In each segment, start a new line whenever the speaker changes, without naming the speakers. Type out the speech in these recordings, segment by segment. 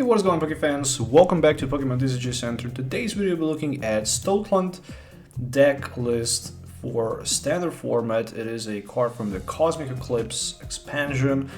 Hey, what is going on, Poké fans? Welcome back to Pokemon TCG Center. Today's video we'll be looking at Stoutland deck list for standard format. It is a card from the Cosmic Eclipse expansion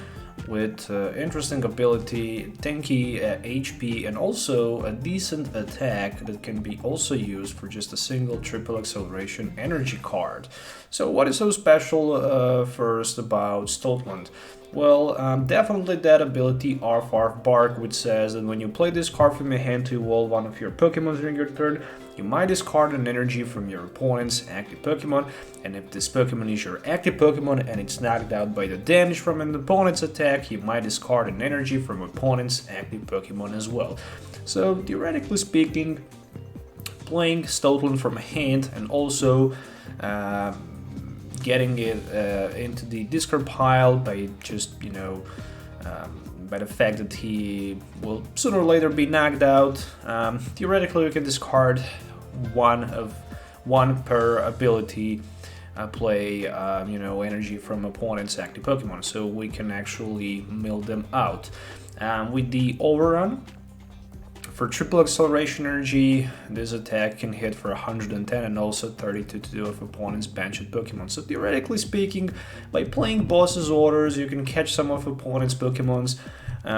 with interesting ability, tanky HP, and also a decent attack that can be also used for just a single triple acceleration energy card. So what is so special first about Stoutland? Well, definitely that ability Arf Bark, which says that when you play this card from your hand to evolve one of your Pokemon during your turn, you might discard an energy from your opponent's active Pokemon, and if this Pokemon is your active Pokemon and it's knocked out by the damage from an opponent's attack, you might discard an energy from opponent's active Pokemon as well. So, theoretically speaking, playing Stoutland from a hand and also getting it into the discard pile by just, by the fact that he will sooner or later be knocked out. Theoretically, we can discard one per ability, play energy from opponent's active Pokemon, so we can actually mill them out. With the overrun, for triple acceleration energy, this attack can hit for 110 and also 32 of opponent's benched Pokemon. So theoretically speaking, by playing boss's orders, you can catch some of opponent's Pokemons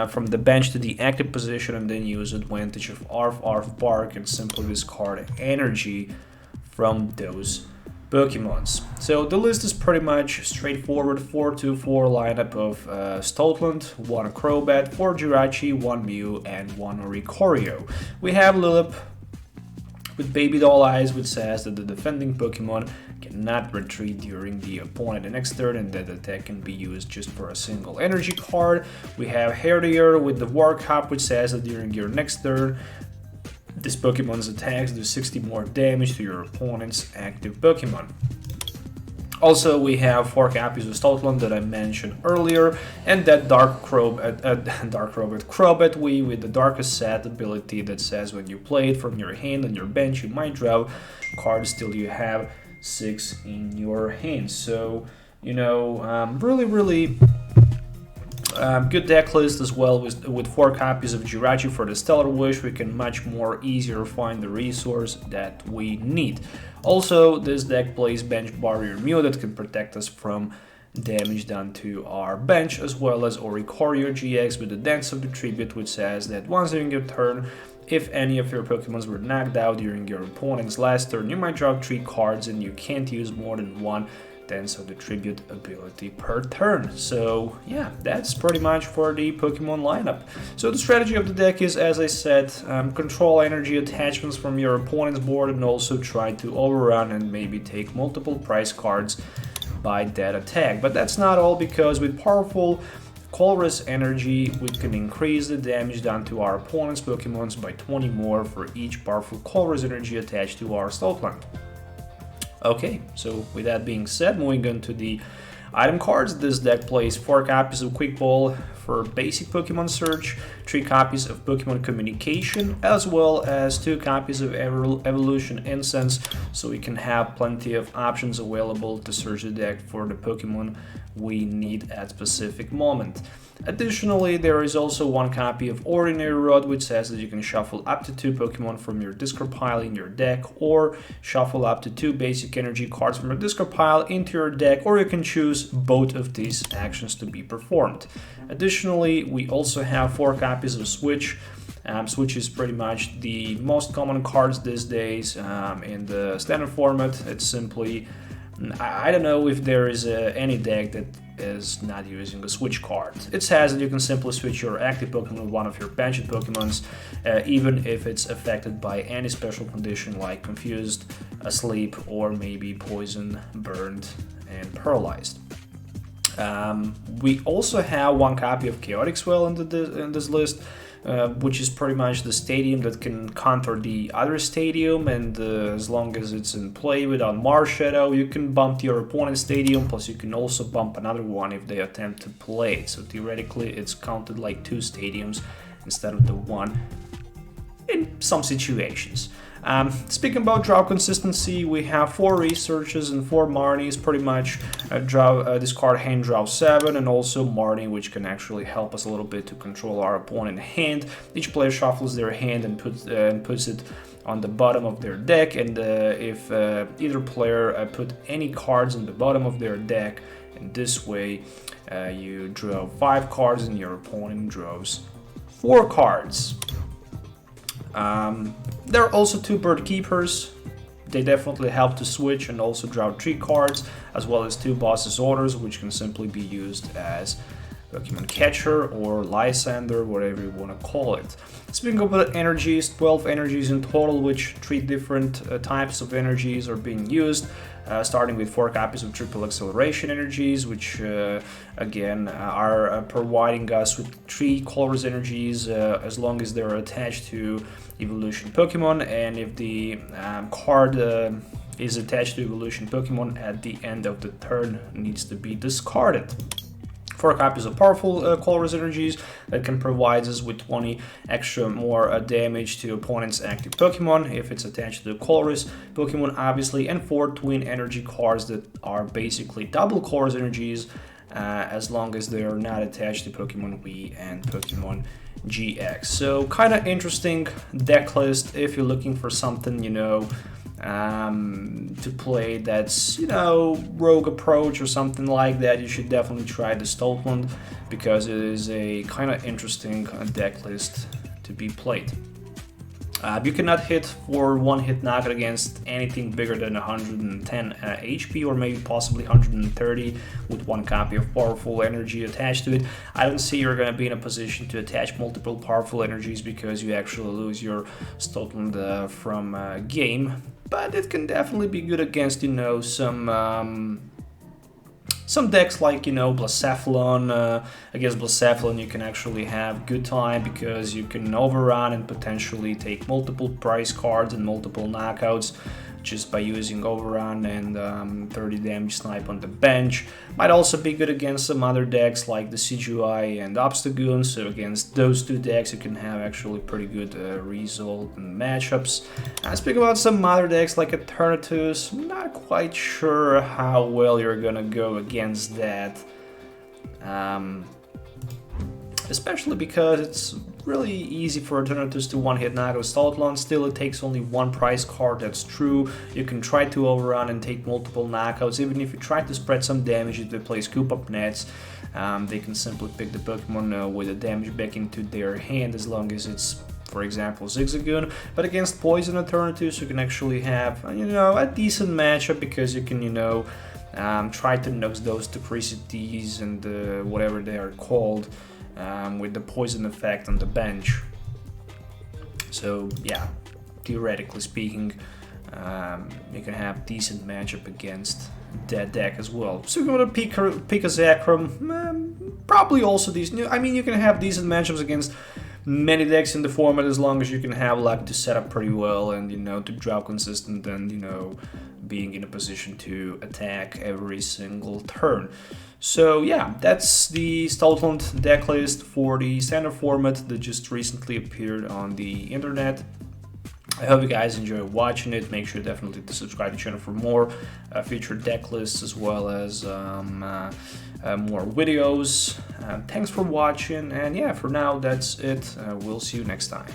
from the bench to the active position and then use advantage of Arf Bark and simply discard energy from those Pokemons. So the list is pretty much straightforward: 4-4 lineup of Stoutland, 1 Crobat, 4 Jirachi, 1 Mew, and 1 Oricorio. We have Lilip with Baby Doll Eyes, which says that the defending Pokemon cannot retreat during the opponent's next turn, and that attack can be used just for a single energy card. We have Herdier with the War Cup, which says that during your next turn, this Pokemon's attacks do 60 more damage to your opponent's active Pokemon. Also, we have 4 copies of Stoutland that I mentioned earlier, and that Crobat Wii with the Darkest Set ability that says when you play it from your hand on your bench, you might draw cards till you have 6 in your hand. So, really good deck list as well with 4 copies of Jirachi for the Stellar Wish. We can much more easier find the resource that we need. Also, this deck plays Bench Barrier Mew that can protect us from damage done to our bench, as well as Oricorio GX with the Dance of the Tribute, which says that once during your turn, if any of your Pokemons were knocked out during your opponent's last turn, you might draw 3 cards and you can't use more than 1 Dance of the Tribute ability per turn. So yeah, that's pretty much for the Pokemon lineup. So the strategy of the deck is, as I said, control energy attachments from your opponent's board and also try to overrun and maybe take multiple prize cards by that attack. But that's not all, because with powerful Colress energy, we can increase the damage done to our opponent's Pokemons by 20 more for each powerful Colress energy attached to our Stoutland. Okay, so with that being said, moving on to the item cards, this deck plays 4 copies of Quick Ball for basic Pokemon search, 3 copies of Pokemon Communication, as well as 2 copies of Evolution Incense, so we can have plenty of options available to search the deck for the Pokemon we need at specific moment. Additionally, there is also 1 copy of Ordinary Rod, which says that you can shuffle up to 2 Pokemon from your discard pile in your deck, or shuffle up to 2 basic energy cards from your discard pile into your deck, or you can choose both of these actions to be performed. Additionally, we also have 4 copies of Switch. Switch is pretty much the most common cards these days in the standard format. It's simply, I don't know if there is any deck that is not using a Switch card. It says that you can simply switch your active Pokemon with one of your benched Pokemons, even if it's affected by any special condition like Confused, Asleep, or maybe Poisoned, Burned, and Paralyzed. We also have 1 copy of Chaotic Swell in this list, which is pretty much the stadium that can counter the other stadium, and as long as it's in play without Marshadow, you can bump your opponent's stadium, plus you can also bump another one if they attempt to play it. So theoretically it's counted like 2 stadiums instead of the 1 in some situations. Speaking about draw consistency, we have 4 researches and 4 Marnies, pretty much discard hand draw 7, and also Marnie, which can actually help us a little bit to control our opponent's hand. Each player shuffles their hand and puts it on the bottom of their deck, and if either player put any cards on the bottom of their deck, and this way you draw 5 cards and your opponent draws 4 cards. There are also 2 bird keepers. They definitely help to switch and also draw 3 cards, as well as 2 boss's orders, which can simply be used as Pokemon Catcher or Lysander, whatever you want to call it. Speaking of the energies, 12 energies in total, which 3 different types of energies are being used, starting with 4 copies of triple acceleration energies, which again are providing us with 3 colorless energies as long as they're attached to evolution Pokemon, and if the card is attached to evolution Pokemon at the end of the turn, needs to be discarded. 4 copies of powerful colorless energies that can provide us with 20 extra more damage to opponent's active Pokemon if it's attached to the colorless Pokemon, obviously, and 4 twin energy cards that are basically double colorless energies as long as they are not attached to Pokemon Wii and Pokemon GX. So kind of interesting deck list if you're looking for something, you know, to play that's, you know, rogue approach or something like that. You should definitely try the Stoutland, because it is a kind of interesting deck list to be played. You cannot hit for one hit knockout against anything bigger than 110 HP, or maybe possibly 130 with 1 copy of powerful energy attached to it. I don't see you're going to be in a position to attach multiple powerful energies, because you actually lose your Stoutland from game. But it can definitely be good against, you know, some decks like, you know, Blacephalon. Against Blacephalon you can actually have good time, because you can overrun and potentially take multiple prize cards and multiple knockouts just by using overrun and 30 damage snipe on the bench. Might also be good against some other decks like the CGI and Obstagoon, so against those 2 decks you can have actually pretty good result and matchups. Speaking about some other decks like Eternatus, I'm not quite sure how well you're gonna go against that. Especially because it's really easy for Eternatus to one-hit knockout Stoutland. Still, it takes only 1 prize card, that's true. You can try to overrun and take multiple knockouts. Even if you try to spread some damage, if they play Scoop Up Nets, they can simply pick the Pokemon with the damage back into their hand, as long as it's, for example, Zigzagoon. But against Poison Eternatus, you can actually have, you know, a decent matchup, because you can, you know, try to knock those Toxicities and whatever they are called, with the poison effect on the bench. So yeah, theoretically speaking, you can have decent matchup against that deck as well. So if you want to pick a Zekrom, probably also these new. I mean, you can have decent matchups against many decks in the format, as long as you can have luck to set up pretty well and, you know, to draw consistent and, you know, being in a position to attack every single turn. So yeah, that's the Stoutland deck list for the standard format that just recently appeared on the internet. I hope you guys enjoy watching it. Make sure definitely to subscribe to the channel for more featured deck lists, as well as more videos. Thanks for watching, and yeah, for now that's it. We'll see you next time.